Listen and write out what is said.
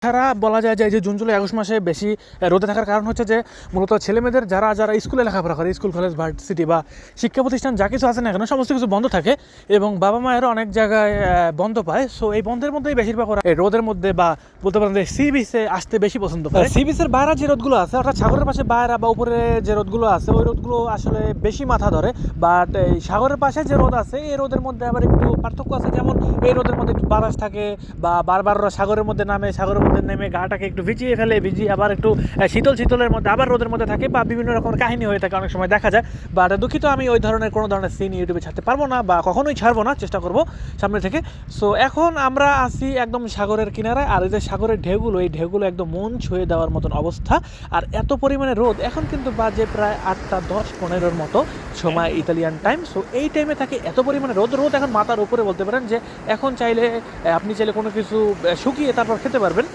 তাছাড়া বলা যায় যে জুন জুলাই আগস্ট মাসে বেশি রোদে থাকার কারণ হচ্ছে যে মূলত ছেলেমেয়েদের যারা স্কুলে লেখাপড়া করে, স্কুল কলেজ ভার্সিটি বা শিক্ষা প্রতিষ্ঠান যা কিছু আছে না কেন সমস্ত কিছু বন্ধ থাকে এবং বাবা মায়েরও অনেক জায়গায় বন্ধ পায়। সো এই বন্ধের মধ্যেই বেশিরভাগ ওরা এই রোদের মধ্যে বা বলতে পারেন যে সি বিচে আসতে বেশি পছন্দ করে। সি বিচের বাইরে যে রোদগুলো আছে অর্থাৎ সাগরের পাশে বাইরে বা উপরে যে রোদগুলো আছে ওই রোদগুলো আসলে বেশি মাথা ধরে, বাট এই সাগরের পাশে যে রোদ আছে এই রোদের মধ্যে আবার একটু পার্থক্য আছে। যেমন এই রোদের মধ্যে একটু বাতাস থাকে বা বারবার ওরা সাগরের মধ্যে নামে, সাগরের মধ্যে নেমে গাটাকে একটু ভিজিয়ে ফেলে, ভিজিয়ে আবার একটু শীতলের মধ্যে আবার রোদের মধ্যে থাকে বা বিভিন্ন রকমের কাহিনী হয়ে থাকে অনেক সময় দেখা যায়। বাট দুঃখিত, আমি ওই ধরনের কোনো ধরনের সিন ইউটিউবে ছাড়তে পারবো না বা কখনোই ছাড়বো না, চেষ্টা করবো সামনে থেকে। সো এখন আমরা আছি একদম সাগরের কিনারায়, আর এই যে সাগরের ঢেউগুলো, এই ঢেউগুলো একদম মন ছুঁয়ে দেওয়ার মতন অবস্থা। আর এত পরিমাণে রোদ, এখন কিন্তু বাজে প্রায় 8:10-15 মতো সময় ইতালিয়ান টাইম। সো এই টাইমে থাকে এত পরিমাণে রোদ এখন মাথার উপরে বলতে পারেন যে এখন আপনি চাইলে কোনো কিছু শুকিয়ে তারপর খেতে পারবেন।